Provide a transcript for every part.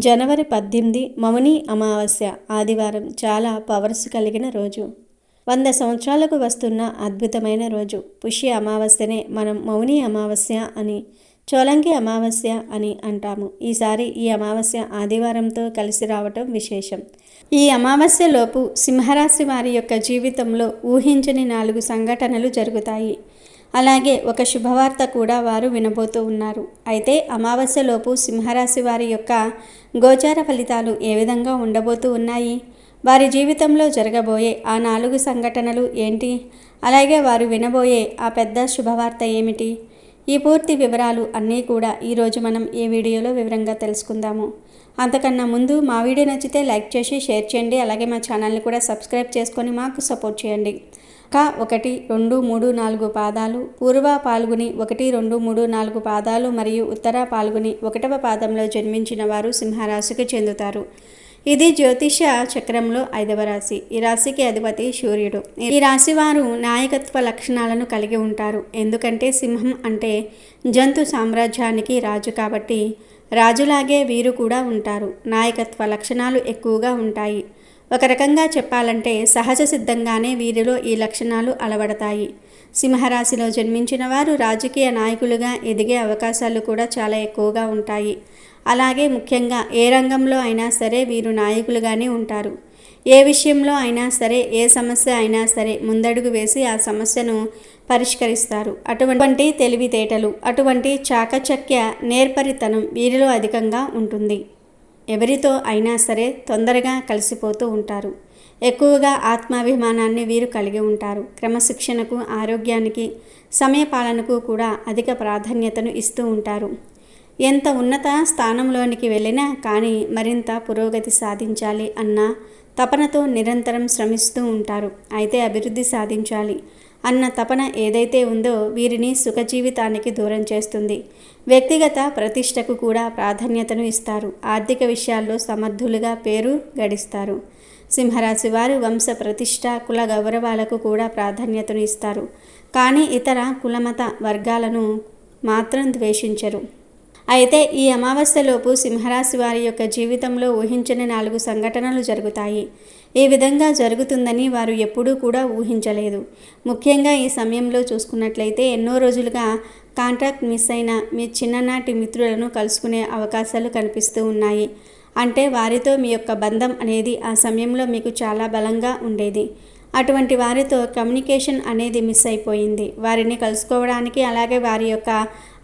జనవరి 18 మౌని అమావాస్య ఆదివారం చాలా పవర్స్ కలిగిన రోజు. 100 సంవత్సరాలకు వస్తున్న అద్భుతమైన రోజు. పుష్య అమావాస్యనే మనం మౌని అమావాస్య అని, చోలంగి అమావాస్య అని అంటాము. ఈసారి ఈ అమావాస్య ఆదివారంతో కలిసి రావటం విశేషం. ఈ అమావాస్యలోపు సింహరాశి వారి యొక్క జీవితంలో ఊహించని 4 సంఘటనలు జరుగుతాయి. అలాగే ఒక శుభవార్త కూడా వారు వినబోతూ ఉన్నారు. అయితే అమావాస్యలోపు సింహరాశి వారి యొక్క గోచార ఫలితాలు ఏ విధంగా ఉండబోతూ ఉన్నాయి, వారి జీవితంలో జరగబోయే ఆ 4 సంఘటనలు ఏంటి, అలాగే వారు వినబోయే ఆ పెద్ద శుభవార్త ఏమిటి, ఈ పూర్తి వివరాలు అన్నీ కూడా ఈరోజు మనం ఈ వీడియోలో వివరంగా తెలుసుకుందాము. అంతకన్నా ముందు మా వీడియో నచ్చితే లైక్ చేసి షేర్ చేయండి. అలాగే మా ఛానల్ని కూడా సబ్స్క్రైబ్ చేసుకొని మాకు సపోర్ట్ చేయండి. 1, 2, 3, 4 పాదాలు, పూర్వ పాల్గొని 1, 2, 3, 4 పాదాలు మరియు ఉత్తర పాల్గొని 1వ పాదంలో జన్మించిన వారు సింహరాశికి చెందుతారు. ఇది జ్యోతిష చక్రంలో 5వ రాశి. ఈ రాశికి అధిపతి సూర్యుడు. ఈ రాశి వారు నాయకత్వ లక్షణాలను కలిగి ఉంటారు. ఎందుకంటే సింహం అంటే జంతు సామ్రాజ్యానికి రాజు కాబట్టి రాజులాగే వీరు కూడా ఉంటారు. నాయకత్వ లక్షణాలు ఎక్కువగా ఉంటాయి. ఒక రకంగా చెప్పాలంటే సహజ సిద్ధంగానే వీరిలో ఈ లక్షణాలు అలవడతాయి. సింహరాశిలో జన్మించిన వారు రాజకీయ నాయకులుగా ఎదిగే అవకాశాలు కూడా చాలా ఎక్కువగా ఉంటాయి. అలాగే ముఖ్యంగా ఏ రంగంలో అయినా సరే వీరు నాయకులుగానే ఉంటారు. ఏ విషయంలో అయినా సరే, ఏ సమస్య అయినా సరే ముందడుగు వేసి ఆ సమస్యను పరిష్కరిస్తారు. అటువంటి తెలివితేటలు, అటువంటి చాకచక్య నేర్పరితనం వీరిలో అధికంగా ఉంటుంది. ఎవరితో అయినా సరే తొందరగా కలిసిపోతూ ఉంటారు. ఎక్కువగా ఆత్మాభిమానాన్ని వీరు కలిగి ఉంటారు. క్రమశిక్షణకు, ఆరోగ్యానికి, సమయపాలనకు కూడా అధిక ప్రాధాన్యతను ఇస్తూ ఉంటారు. ఎంత ఉన్నత స్థానంలోనికి వెళ్ళినా కానీ మరింత పురోగతి సాధించాలి అన్న తపనతో నిరంతరం శ్రమిస్తూ ఉంటారు. అయితే అభివృద్ధి సాధించాలి అన్న తపన ఏదైతే ఉందో వీరిని సుఖజీవితానికి దూరం చేస్తుంది. వ్యక్తిగత ప్రతిష్టకు కూడా ప్రాధాన్యతను ఇస్తారు. ఆర్థిక విషయాల్లో సమర్థులుగా పేరు గడిస్తారు. సింహరాశి వారు వంశ ప్రతిష్ట, కుల గౌరవాలకు కూడా ప్రాధాన్యతను ఇస్తారు. కానీ ఇతర కులమత వర్గాలను మాత్రం ద్వేషించరు. అయితే ఈ అమావాస్యలోపు సింహరాశి వారి యొక్క జీవితంలో ఊహించని 4 సంఘటనలు జరుగుతాయి. ఈ విధంగా జరుగుతుందని వారు ఎప్పుడూ కూడా ఊహించలేదు. ముఖ్యంగా ఈ సమయంలో చూసుకున్నట్లయితే ఎన్నో రోజులుగా కాంట్రాక్ట్ మిస్ అయిన మీ చిన్ననాటి మిత్రులను కలుసుకునే అవకాశాలు కనిపిస్తూ ఉన్నాయి. అంటే వారితో మీ యొక్క బంధం అనేది ఆ సమయంలో మీకు చాలా బలంగా ఉండేది. అటువంటి వారితో కమ్యూనికేషన్ అనేది మిస్ అయిపోయింది. వారిని కలుసుకోవడానికి, అలాగే వారి యొక్క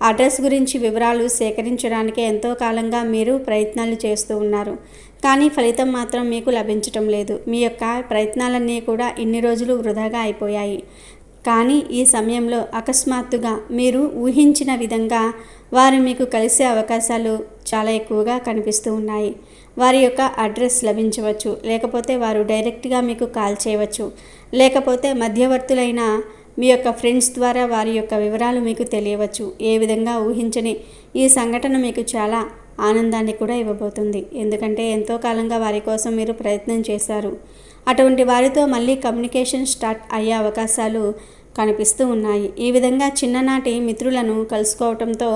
అడ్రస్ గురించి వివరాలు సేకరించడానికి ఎంతో కాలంగా మీరు ప్రయత్నాలు చేస్తూ ఉన్నారు. కానీ ఫలితం మాత్రం మీకు లభించటం లేదు. మీ యొక్క ప్రయత్నాలన్నీ కూడా ఇన్ని రోజులు వృధాగా అయిపోయాయి. కానీ ఈ సమయంలో అకస్మాత్తుగా మీరు ఊహించిన విధంగా వారు మీకు కలిసే అవకాశాలు చాలా ఎక్కువగా కనిపిస్తూ ఉన్నాయి. వారి యొక్క అడ్రస్ లభించవచ్చు, లేకపోతే వారు డైరెక్ట్గా మీకు కాల్ చేయవచ్చు, లేకపోతే మధ్యవర్తులైన మీ యొక్క ఫ్రెండ్స్ ద్వారా వారి యొక్క వివరాలు మీకు తెలియవచ్చు. ఏ విధంగా ఊహించని ఈ సంఘటన మీకు చాలా ఆనందాన్ని కూడా ఇవ్వబోతుంది. ఎందుకంటే ఎంతో కాలంగా వారి కోసం మీరు ప్రయత్నం చేశారు. అటువంటి వారితో మళ్ళీ కమ్యూనికేషన్ స్టార్ట్ అయ్యే అవకాశాలు కనిపిస్తూ ఉన్నాయి. ఈ విధంగా చిన్ననాటి మిత్రులను కలుసుకోవడంతో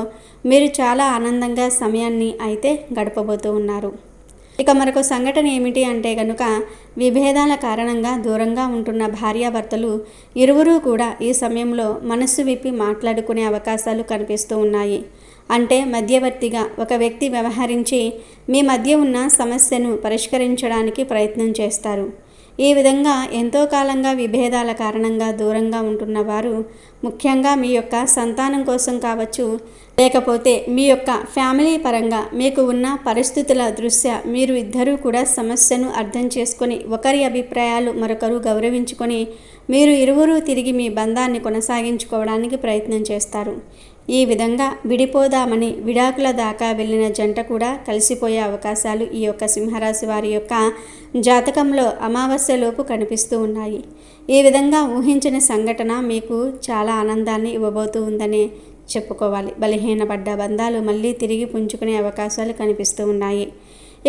మీరు చాలా ఆనందంగా సమయాన్ని అయితే గడపబోతూ ఉన్నారు. ఇక మరొక సంఘటన ఏమిటి అంటే కనుక విభేదాల కారణంగా దూరంగా ఉంటున్న భార్యాభర్తలు ఇరువురూ కూడా ఈ సమయంలో మనస్సు విప్పి మాట్లాడుకునే అవకాశాలు కనిపిస్తూ ఉన్నాయి. అంటే మధ్యవర్తిగా ఒక వ్యక్తి వ్యవహరించి మీ మధ్య ఉన్న సమస్యను పరిష్కరించడానికి ప్రయత్నం చేస్తారు. ఈ విధంగా ఎంతో కాలంగా విభేదాల కారణంగా దూరంగా ఉంటున్న వారు ముఖ్యంగా మీ యొక్క సంతానం కోసం కావచ్చు, లేకపోతే మీ యొక్క ఫ్యామిలీ పరంగా మీకు ఉన్న పరిస్థితుల దృష్ట్యా మీరు ఇద్దరూ కూడా సమస్యను అర్థం చేసుకొని ఒకరి అభిప్రాయాలు మరొకరు గౌరవించుకొని మీరు ఇరువురు తిరిగి మీ బంధాన్ని కొనసాగించుకోవడానికి ప్రయత్నం చేస్తారు. ఈ విధంగా విడిపోదామని విడాకుల దాకా వెళ్ళిన జంట కూడా కలిసిపోయే అవకాశాలు ఈ యొక్క సింహరాశి వారి యొక్క జాతకంలో అమావాస్యలోపు కనిపిస్తూ ఉన్నాయి. ఈ విధంగా ఊహించిన సంఘటన మీకు చాలా ఆనందాన్ని ఇవ్వబోతూ ఉందనే చెప్పుకోవాలి. బలహీనపడ్డ బంధాలు మళ్ళీ తిరిగి పుంజుకునే అవకాశాలు కనిపిస్తూ ఉన్నాయి.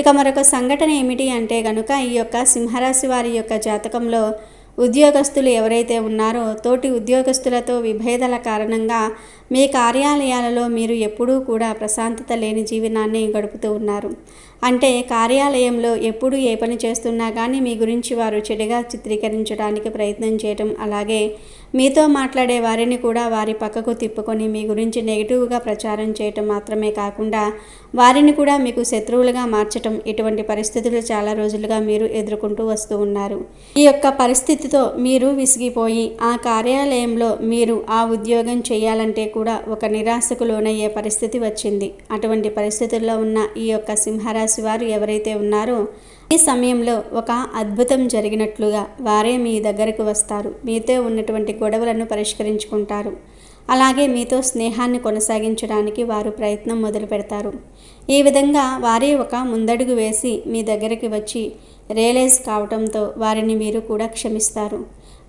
ఇక మరొక సంఘటన ఏమిటి అంటే కనుక ఈ యొక్క సింహరాశి వారి యొక్క జాతకంలో ఉద్యోగస్తులు ఎవరైతే ఉన్నారో తోటి ఉద్యోగస్తులతో విభేదాల కారణంగా మీ కార్యాలయాలలో మీరు ఎప్పుడూ కూడా ప్రశాంతత లేని జీవనాన్ని గడుపుతూ ఉన్నారు. అంటే కార్యాలయంలో ఎప్పుడు ఏ పని చేస్తున్నా కానీ మీ గురించి వారు చెడుగా చిత్రీకరించడానికి ప్రయత్నం చేయటం, అలాగే మీతో మాట్లాడే వారిని కూడా వారి పక్కకు తిప్పుకొని మీ గురించి నెగిటివ్గా ప్రచారం చేయటం మాత్రమే కాకుండా వారిని కూడా మీకు శత్రువులుగా మార్చటం, ఇటువంటి పరిస్థితులు చాలా రోజులుగా మీరు ఎదుర్కొంటూ వస్తూ ఉన్నారు. ఈ యొక్క పరిస్థితితో మీరు విసిగిపోయి ఆ కార్యాలయంలో మీరు ఆ ఉద్యోగం చేయాలంటే కూడా ఒక నిరాశకు లోనయ్యే పరిస్థితి వచ్చింది. అటువంటి పరిస్థితుల్లో ఉన్న ఈ యొక్క సింహరాశి వారు ఎవరైతే ఉన్నారో ఈ సమయంలో ఒక అద్భుతం జరిగినట్లుగా వారే మీ దగ్గరకు వస్తారు. మీతో ఉన్నటువంటి గొడవలను పరిష్కరించుకుంటారు. అలాగే మీతో స్నేహాన్ని కొనసాగించడానికి వారు ప్రయత్నం మొదలు పెడతారు. ఈ విధంగా వారే ఒక ముందడుగు వేసి మీ దగ్గరికి వచ్చి రియలైజ్ కావటంతో వారిని మీరు కూడా క్షమిస్తారు.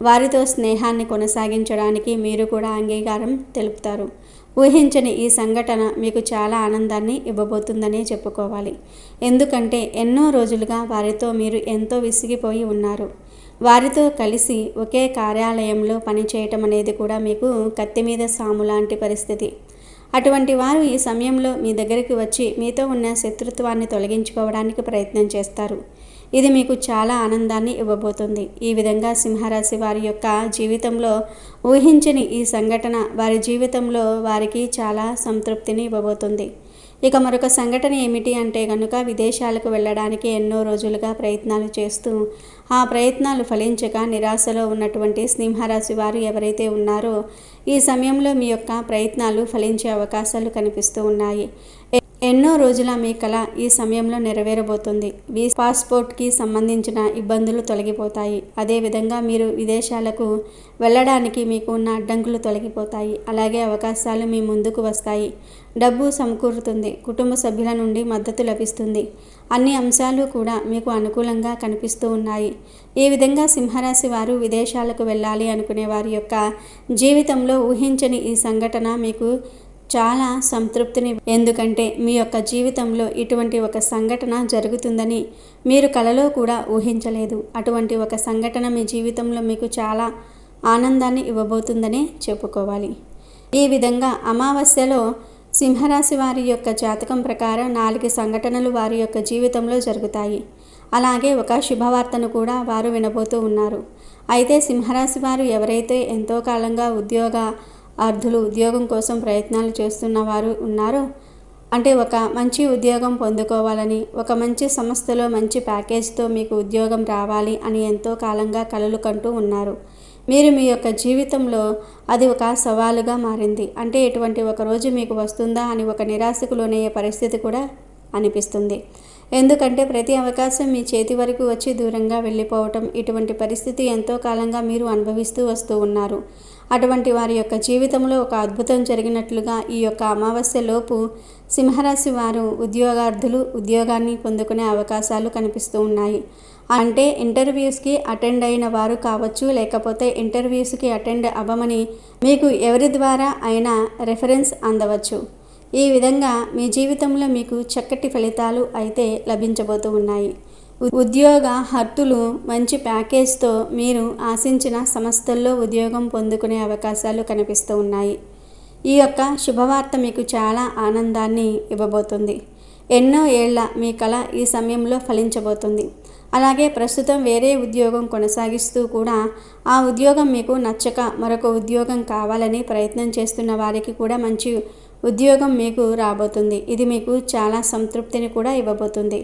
వారితో స్నేహాన్ని కొనసాగించడానికి మీరు కూడా అంగీకారం తెలుపుతారు. ఊహించని ఈ సంఘటన మీకు చాలా ఆనందాన్ని ఇవ్వబోతుందనే చెప్పుకోవాలి. ఎందుకంటే ఎన్నో రోజులుగా వారితో మీరు ఎంతో విసిగిపోయి ఉన్నారు. వారితో కలిసి ఒకే కార్యాలయంలో పనిచేయటం అనేది కూడా మీకు కత్తి మీద సాము లాంటి పరిస్థితి. అటువంటి వారు ఈ సమయంలో మీ దగ్గరికి వచ్చి మీతో ఉన్న శత్రుత్వాన్ని తొలగించుకోవడానికి ప్రయత్నం చేస్తారు. ఇది మీకు చాలా ఆనందాన్ని ఇవ్వబోతుంది. ఈ విధంగా సింహరాశి వారి యొక్క జీవితంలో ఊహించని ఈ సంఘటన వారి జీవితంలో వారికి చాలా సంతృప్తిని ఇవ్వబోతుంది. ఇక మరొక సంఘటన ఏమిటి అంటే కనుక విదేశాలకు వెళ్ళడానికి ఎన్నో రోజులుగా ప్రయత్నాలు చేస్తూ ఆ ప్రయత్నాలు ఫలించక నిరాశలో ఉన్నటువంటి సింహరాశి వారు ఎవరైతే ఉన్నారో ఈ సమయంలో మీ యొక్క ప్రయత్నాలు ఫలించే అవకాశాలు కనిపిస్తూ ఉన్నాయి. ఎన్నో రోజుల మీ కళ ఈ సమయంలో నెరవేరబోతుంది. పాస్పోర్ట్కి సంబంధించిన ఇబ్బందులు తొలగిపోతాయి. అదేవిధంగా మీరు విదేశాలకు వెళ్ళడానికి మీకు ఉన్న అడ్డంకులు తొలగిపోతాయి. అలాగే అవకాశాలు మీ ముందుకు వస్తాయి. డబ్బు సమకూరుతుంది. కుటుంబ సభ్యుల నుండి మద్దతు లభిస్తుంది. అన్ని అంశాలు కూడా మీకు అనుకూలంగా కనిపిస్తూ ఉన్నాయి. ఈ విధంగా సింహరాశి వారు విదేశాలకు వెళ్ళాలి అనుకునే వారి యొక్క జీవితంలో ఊహించని ఈ సంఘటన మీకు చాలా సంతృప్తిని, ఎందుకంటే మీ యొక్క జీవితంలో ఇటువంటి ఒక సంఘటన జరుగుతుందని మీరు కలలో కూడా ఊహించలేదు. అటువంటి ఒక సంఘటన మీ జీవితంలో మీకు చాలా ఆనందాన్ని ఇవ్వబోతుందనే చెప్పుకోవాలి. ఈ విధంగా అమావాస్యలో సింహరాశి వారి యొక్క జాతకం ప్రకారం 4 సంఘటనలు వారి యొక్క జీవితంలో జరుగుతాయి. అలాగే ఒక శుభవార్తను కూడా వారు వినబోతూ ఉన్నారు. అయితే సింహరాశి వారు ఎవరైతే ఎంతో కాలంగా ఉద్యోగం కోసం ప్రయత్నాలు చేస్తున్న వారు ఉన్నారో, అంటే ఒక మంచి ఉద్యోగం పొందుకోవాలని, ఒక మంచి సంస్థలో మంచి ప్యాకేజ్తో మీకు ఉద్యోగం రావాలి అని ఎంతో కాలంగా కలలు కంటూ ఉన్నారు. మీరు మీ యొక్క జీవితంలో అది ఒక సవాలుగా మారింది. అంటే ఎటువంటి ఒక రోజు మీకు వస్తుందా అని ఒక నిరాశకు లోనయ్యే పరిస్థితి కూడా అనిపిస్తుంది. ఎందుకంటే ప్రతి అవకాశం మీ చేతి వరకు వచ్చి దూరంగా వెళ్ళిపోవటం, ఇటువంటి పరిస్థితి ఎంతో కాలంగా మీరు అనుభవిస్తూ వస్తూ ఉన్నారు. అటువంటి వారి యొక్క జీవితంలో ఒక అద్భుతం జరిగినట్లుగా ఈ యొక్క అమావాస్య లోపు సింహరాశి వారు ఉద్యోగార్థులు ఉద్యోగాన్ని పొందుకునే అవకాశాలు కనిపిస్తూ ఉన్నాయి. అంటే ఇంటర్వ్యూస్కి అటెండ్ అయిన వారు కావచ్చు, లేకపోతే ఇంటర్వ్యూస్కి అటెండ్ అవ్వమని మీకు ఎవరి ద్వారా అయినా రెఫరెన్స్ అందవచ్చు. ఈ విధంగా మీ జీవితంలో మీకు చక్కటి ఫలితాలు అయితే లభించబోతూ ఉన్నాయి. ఉద్యోగార్థులు మంచి ప్యాకేజ్తో మీరు ఆశించిన సంస్థల్లో ఉద్యోగం పొందుకునే అవకాశాలు కనిపిస్తూ ఉన్నాయి. ఈ యొక్క శుభవార్త మీకు చాలా ఆనందాన్ని ఇవ్వబోతుంది. ఎన్నో ఏళ్ల మీ కళ ఈ సమయంలో ఫలించబోతుంది. అలాగే ప్రస్తుతం వేరే ఉద్యోగం కొనసాగిస్తూ కూడా ఆ ఉద్యోగం మీకు నచ్చక మరొక ఉద్యోగం కావాలని ప్రయత్నం చేస్తున్న వారికి కూడా మంచి ఉద్యోగం మీకు రాబోతుంది. ఇది మీకు చాలా సంతృప్తిని కూడా ఇవ్వబోతుంది.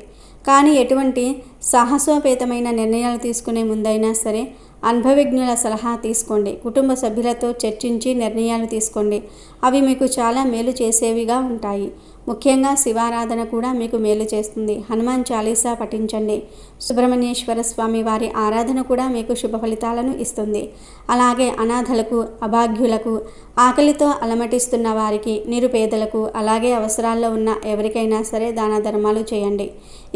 కానీ ఎటువంటి సాహసోపేతమైన నిర్ణయాలు తీసుకునే ముందైనా సరే అనుభవజ్ఞుల సలహా తీసుకోండి. కుటుంబ సభ్యులతో చర్చించి నిర్ణయాలు తీసుకోండి. అవి మీకు చాలా మేలు చేసేవిగా ఉంటాయి. ముఖ్యంగా శివారాధన కూడా మీకు మేలు చేస్తుంది. హనుమాన్ చాలీసా పఠించండి. సుబ్రహ్మణ్యేశ్వర స్వామి వారి ఆరాధన కూడా మీకు శుభ ఫలితాలను ఇస్తుంది. అలాగే అనాథలకు, అభాగ్యులకు, ఆకలితో అలమటిస్తున్న వారికి, నిరుపేదలకు, అలాగే అవసరాల్లో ఉన్న ఎవరికైనా సరే దాన ధర్మాలు చేయండి.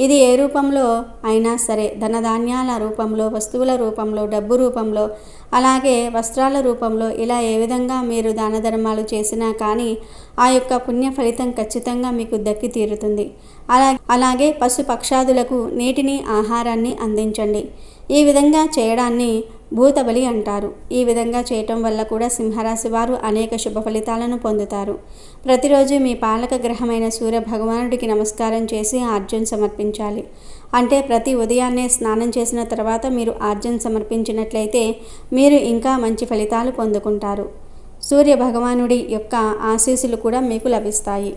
ఇది ఏ రూపంలో అయినా సరే, ధనధాన్యాల రూపంలో, వస్తువుల రూపంలో, డబ్బు రూపంలో, అలాగే వస్త్రాల రూపంలో, ఇలా ఏ విధంగా మీరు దాన ధర్మాలు చేసినా కానీ ఆ యొక్క పుణ్య ఫలితం ఖచ్చితంగా మీకు దక్కి తీరుతుంది. అలాగే పశు పక్షాదులకు నీటిని, ఆహారాన్ని అందించండి. ఈ విధంగా చేయడాన్ని భూతబలి అంటారు. ఈ విధంగా చేయటం వల్ల కూడా సింహరాశి వారు అనేక శుభ ఫలితాలను పొందుతారు. ప్రతిరోజు మీ పాలక గ్రహమైన సూర్య భగవానుడికి నమస్కారం చేసి ఆర్జం సమర్పించాలి. అంటే ప్రతి ఉదయాన్నే స్నానం చేసిన తర్వాత మీరు ఆర్జం సమర్పించినట్లయితే మీరు ఇంకా మంచి ఫలితాలు పొందుకుంటారు. సూర్య భగవానుడి యొక్క ఆశీస్సులు కూడా మీకు లభిస్తాయి.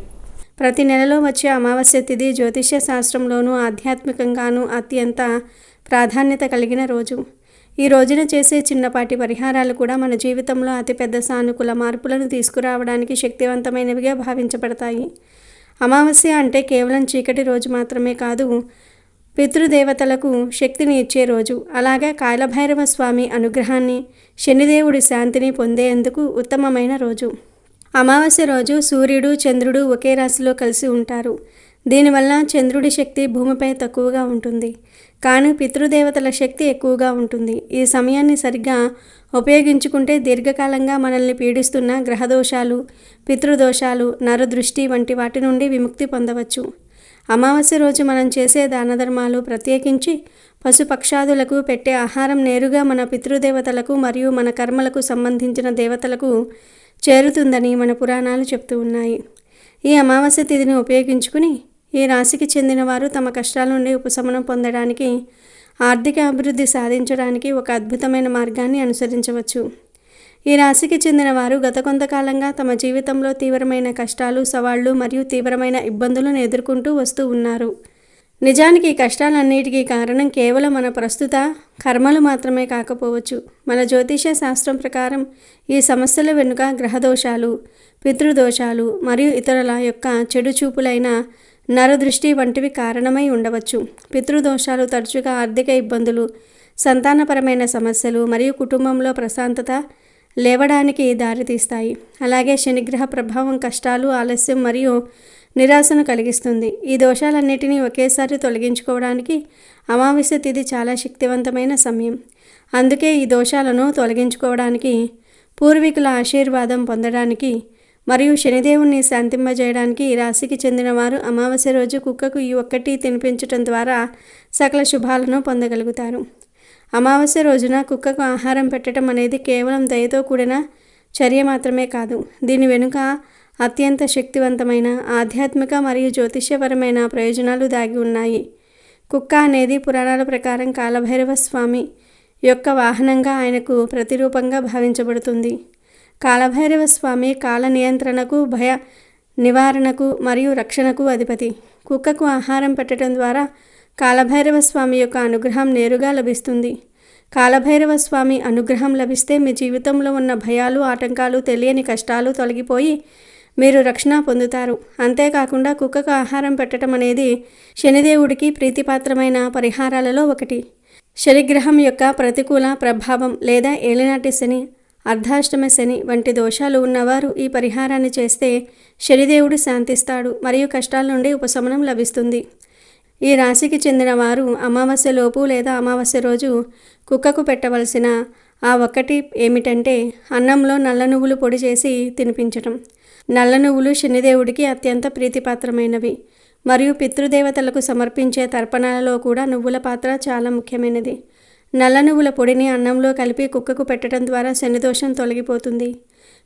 ప్రతి నెలలో వచ్చే అమావాస్య తిథి జ్యోతిష్య శాస్త్రంలోనూ ఆధ్యాత్మికంగానూ అత్యంత ప్రాధాన్యత కలిగిన రోజు. ఈ రోజున చేసే చిన్నపాటి పరిహారాలు కూడా మన జీవితంలో అతిపెద్ద సానుకూల మార్పులను తీసుకురావడానికి శక్తివంతమైనవిగా భావించబడతాయి. అమావాస్య అంటే కేవలం చీకటి రోజు మాత్రమే కాదు, పితృదేవతలకు శక్తిని ఇచ్చే రోజు. అలాగే కాలభైరవ స్వామి అనుగ్రహాన్ని, శనిదేవుడి శాంతిని పొందేందుకు ఉత్తమమైన రోజు. అమావాస్య రోజు సూర్యుడు, చంద్రుడు ఒకే రాశిలో కలిసి ఉంటారు. దీనివల్ల చంద్రుడి శక్తి భూమిపై తక్కువగా ఉంటుంది, కానీ పితృదేవతల శక్తి ఎక్కువగా ఉంటుంది. ఈ సమయాన్ని సరిగ్గా ఉపయోగించుకుంటే దీర్ఘకాలంగా మనల్ని పీడిస్తున్న గ్రహదోషాలు, పితృదోషాలు, నరదృష్టి వంటి వాటి నుండి విముక్తి పొందవచ్చు. అమావాస్య రోజు మనం చేసే దానధర్మాలు, ప్రత్యేకించి పశుపక్షాదులకు పెట్టే ఆహారం నేరుగా మన పితృదేవతలకు మరియు మన కర్మలకు సంబంధించిన దేవతలకు చేరుతుందని మన పురాణాలు చెప్తూ ఉన్నాయి. ఈ అమావాస్య తిథిని ఉపయోగించుకుని ఈ రాశికి చెందిన వారు తమ కష్టాల నుండి ఉపశమనం పొందడానికి, ఆర్థిక అభివృద్ధి సాధించడానికి ఒక అద్భుతమైన మార్గాన్ని అనుసరించవచ్చు. ఈ రాశికి చెందిన వారు గత కొంతకాలంగా తమ జీవితంలో తీవ్రమైన కష్టాలు, సవాళ్లు మరియు తీవ్రమైన ఇబ్బందులను ఎదుర్కొంటూ వస్తూ ఉన్నారు. నిజానికి ఈ కష్టాలన్నిటికీ కారణం కేవలం మన ప్రస్తుత కర్మలు మాత్రమే కాకపోవచ్చు. మన జ్యోతిష శాస్త్రం ప్రకారం ఈ సమస్యల వెనుక గ్రహదోషాలు, పితృదోషాలు మరియు ఇతరుల యొక్క చెడు చూపులైన నరదృష్టి వంటివి కారణమై ఉండవచ్చు. పితృదోషాలు తరచుగా ఆర్థిక ఇబ్బందులు, సంతానపరమైన సమస్యలు మరియు కుటుంబంలో ప్రశాంతత లేవడానికి దారితీస్తాయి. అలాగే శనిగ్రహ ప్రభావం కష్టాలు, ఆలస్యం మరియు నిరాశను కలిగిస్తుంది. ఈ దోషాలన్నిటినీ ఒకేసారి తొలగించుకోవడానికి అమావాస్య తిథి చాలా శక్తివంతమైన సమయం. అందుకే ఈ దోషాలను తొలగించుకోవడానికి, పూర్వీకుల ఆశీర్వాదం పొందడానికి మరియు శనిదేవుణ్ణి శాంతింపజేయడానికి ఈ రాశికి చెందిన వారు అమావాస్య రోజు కుక్కకు ఈ ఒక్కటి తినిపించటం ద్వారా సకల శుభాలను పొందగలుగుతారు. అమావాస్య రోజున కుక్కకు ఆహారం పెట్టడం అనేది కేవలం దయతో కూడిన చర్య మాత్రమే కాదు, దీని వెనుక అత్యంత శక్తివంతమైన ఆధ్యాత్మిక మరియు జ్యోతిష్యపరమైన ప్రయోజనాలు దాగి ఉన్నాయి. కుక్క అనేది పురాణాల ప్రకారం కాలభైరవ స్వామి యొక్క వాహనంగా, ఆయనకు ప్రతిరూపంగా భావించబడుతుంది. కాలభైరవ స్వామి కాల నియంత్రణకు, భయ నివారణకు మరియు రక్షణకు అధిపతి. కుక్కకు ఆహారం పెట్టడం ద్వారా కాలభైరవ స్వామి యొక్క అనుగ్రహం నేరుగా లభిస్తుంది. కాలభైరవ స్వామి అనుగ్రహం లభిస్తే మీ జీవితంలో ఉన్న భయాలు, ఆటంకాలు, తెలియని కష్టాలు తొలగిపోయి మీరు రక్షణ పొందుతారు. అంతేకాకుండా కుక్కకు ఆహారం పెట్టడం అనేది శనిదేవుడికి ప్రీతిపాత్రమైన పరిహారాలలో ఒకటి. శనిగ్రహం యొక్క ప్రతికూల ప్రభావం లేదా ఏలినాటి శని, అర్ధాష్టమ శని వంటి దోషాలు ఉన్నవారు ఈ పరిహారాన్ని చేస్తే శనిదేవుడు శాంతిస్తాడు మరియు కష్టాల నుండి ఉపశమనం లభిస్తుంది. ఈ రాశికి చెందిన వారు అమావాస్యలోపు లేదా అమావాస్య రోజు కుక్కకు పెట్టవలసిన ఆ ఒక్కటి ఏమిటంటే అన్నంలో నల్ల నువ్వులు పొడి చేసి తినిపించటం. నల్ల నువ్వులు శనిదేవుడికి అత్యంత ప్రీతిపాత్రమైనవి మరియు పితృదేవతలకు సమర్పించే తర్పణాలలో కూడా నువ్వుల పాత్ర చాలా ముఖ్యమైనది. నల్ల నువ్వుల పొడిని అన్నంలో కలిపి కుక్కకు పెట్టడం ద్వారా శనిదోషం తొలగిపోతుంది,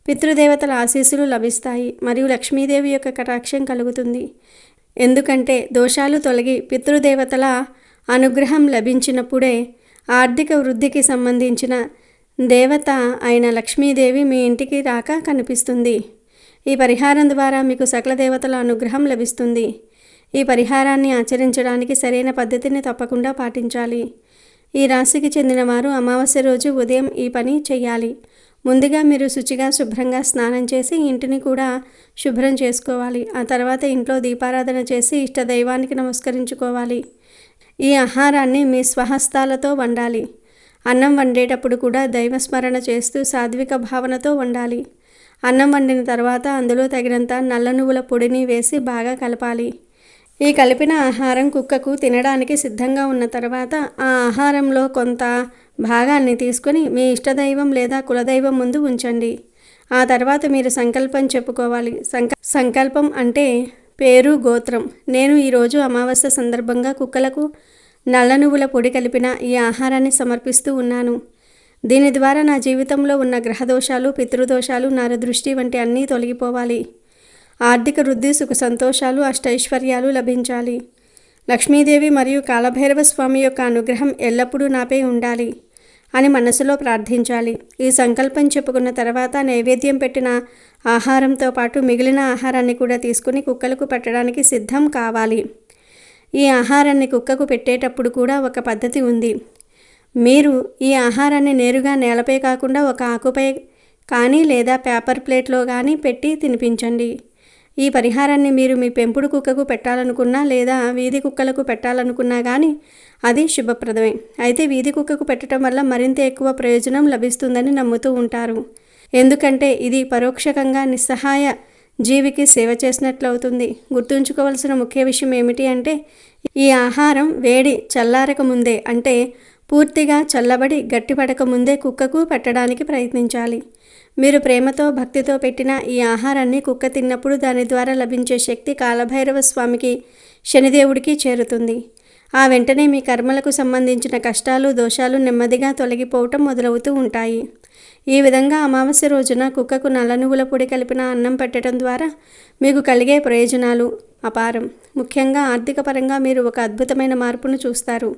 పితృదేవతల ఆశీస్సులు లభిస్తాయి మరియు లక్ష్మీదేవి యొక్క కటాక్షం కలుగుతుంది. ఎందుకంటే దోషాలు తొలగి పితృదేవతల అనుగ్రహం లభించినప్పుడే ఆర్థిక వృద్ధికి సంబంధించిన దేవత అయిన లక్ష్మీదేవి మీ ఇంటికి రాక కనిపిస్తుంది. ఈ పరిహారం ద్వారా మీకు సకల దేవతల అనుగ్రహం లభిస్తుంది. ఈ పరిహారాన్ని ఆచరించడానికి సరైన పద్ధతిని తప్పకుండా పాటించాలి. ఈ రాశికి చెందిన వారు అమావాస్య రోజు ఉదయం ఈ పని చేయాలి. ముందుగా మీరు శుచిగా శుభ్రంగా స్నానం చేసి ఇంటిని కూడా శుభ్రం చేసుకోవాలి. ఆ తర్వాత ఇంట్లో దీపారాధన చేసి ఇష్టదైవానికి నమస్కరించుకోవాలి. ఈ ఆహారాన్ని మీ స్వహస్తాలతో వండాలి. అన్నం వండేటప్పుడు కూడా దైవస్మరణ చేస్తూ సాత్విక భావనతో వండాలి. అన్నం వండిన తర్వాత అందులో తగినంత నల్ల నువ్వుల పొడిని వేసి బాగా కలపాలి. ఈ కలిపిన ఆహారం కుక్కకు తినడానికి సిద్ధంగా ఉన్న తర్వాత ఆ ఆహారంలో కొంత భాగాన్ని తీసుకొని మీ ఇష్టదైవం లేదా కులదైవం ముందు ఉంచండి. ఆ తర్వాత మీరు సంకల్పం చెప్పుకోవాలి. సంకల్పం అంటే పేరు, గోత్రం. నేను ఈరోజు అమావాస్య సందర్భంగా కుక్కలకు నల్ల నువ్వుల పొడి కలిపిన ఈ ఆహారాన్ని సమర్పిస్తూ ఉన్నాను. దీని ద్వారా నా జీవితంలో ఉన్న గ్రహదోషాలు, పితృదోషాలు, నరదృష్టి వంటి అన్నీ తొలగిపోవాలి. ఆర్థిక వృద్ధి, సుఖ సంతోషాలు, అష్టైశ్వర్యాలు లభించాలి. లక్ష్మీదేవి మరియు కాలభైరవ స్వామి యొక్క అనుగ్రహం ఎల్లప్పుడూ నాపై ఉండాలి అని మనసులో ప్రార్థించాలి. ఈ సంకల్పం చెప్పుకున్న తర్వాత నైవేద్యం పెట్టిన ఆహారంతో పాటు మిగిలిన ఆహారాన్ని కూడా తీసుకుని కుక్కలకు పెట్టడానికి సిద్ధం కావాలి. ఈ ఆహారాన్ని కుక్కకు పెట్టేటప్పుడు కూడా ఒక పద్ధతి ఉంది. మీరు ఈ ఆహారాన్ని నేరుగా నేలపై కాకుండా ఒక ఆకుపై కానీ లేదా పేపర్ ప్లేట్లో కానీ పెట్టి తినిపించండి. ఈ పరిహారాన్ని మీరు మీ పెంపుడు కుక్కకు పెట్టాలనుకున్నా లేదా వీధి కుక్కలకు పెట్టాలనుకున్నా కానీ అది శుభప్రదమే. అయితే వీధి కుక్కకు పెట్టడం వల్ల మరింత ఎక్కువ ప్రయోజనం లభిస్తుందని నమ్ముతూ ఉంటారు. ఎందుకంటే ఇది పరోక్షకంగా నిస్సహాయ జీవికి సేవ చేసినట్లవుతుంది. గుర్తుంచుకోవాల్సిన ముఖ్య విషయం ఏమిటి అంటే ఈ ఆహారం వేడి చల్లారక ముందే, అంటే పూర్తిగా చల్లబడి గట్టిపడక ముందే కుక్కకు పెట్టడానికి ప్రయత్నించాలి. మీరు ప్రేమతో భక్తితో పెట్టిన ఈ ఆహారాన్ని కుక్క తిన్నప్పుడు దాని ద్వారా లభించే శక్తి కాలభైరవ స్వామికి, శనిదేవుడికి చేరుతుంది. ఆ వెంటనే మీ కర్మలకు సంబంధించిన కష్టాలు, దోషాలు నెమ్మదిగా తొలగిపోవటం మొదలవుతూ ఉంటాయి. ఈ విధంగా అమావాస్య రోజున కుక్కకు నల్ల నువ్వుల పొడి కలిపిన అన్నం పెట్టడం ద్వారా మీకు కలిగే ప్రయోజనాలు అపారం. ముఖ్యంగా ఆర్థిక పరంగా మీరు ఒక అద్భుతమైన మార్పును చూస్తారు.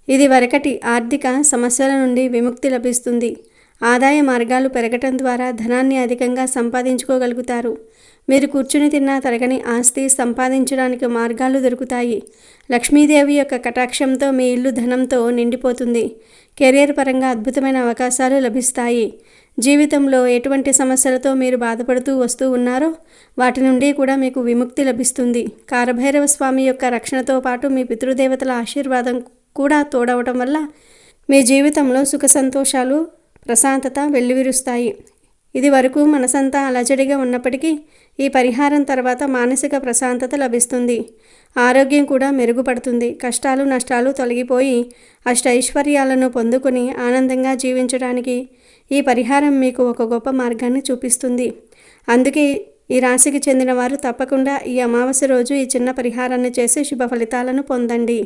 ఇది వరకటి ఆర్థిక సమస్యల నుండి విముక్తి లభిస్తుంది. ఆదాయ మార్గాలు పెరగటం ద్వారా ధనాన్ని అధికంగా సంపాదించుకోగలుగుతారు. మీరు కూర్చుని తిన్నా తరగని ఆస్తి సంపాదించడానికి మార్గాలు దొరుకుతాయి. లక్ష్మీదేవి యొక్క కటాక్షంతో మీ ఇల్లు ధనంతో నిండిపోతుంది. కెరీర్ పరంగా అద్భుతమైన అవకాశాలు లభిస్తాయి. జీవితంలో ఎటువంటి సమస్యలతో మీరు బాధపడుతూ వస్తూ ఉన్నారో వాటి నుండి కూడా మీకు విముక్తి లభిస్తుంది. కాలభైరవ స్వామి యొక్క రక్షణతో పాటు మీ పితృదేవతల ఆశీర్వాదం కూడా తోడవటం వల్ల మీ జీవితంలో సుఖ సంతోషాలు, ప్రశాంతత వెల్లివిరుస్తాయి. ఇది వరకు మనసంతా అలజడిగా ఉన్నప్పటికీ ఈ పరిహారం తర్వాత మానసిక ప్రశాంతత లభిస్తుంది. ఆరోగ్యం కూడా మెరుగుపడుతుంది. కష్టాలు, నష్టాలు తొలగిపోయి అష్టైశ్వర్యాలను పొందుకొని ఆనందంగా జీవించడానికి ఈ పరిహారం మీకు ఒక గొప్ప మార్గాన్ని చూపిస్తుంది. అందుకే ఈ రాశికి చెందిన వారు తప్పకుండా ఈ అమావాస్య రోజు ఈ చిన్న పరిహారాన్ని చేసి శుభ ఫలితాలను పొందండి.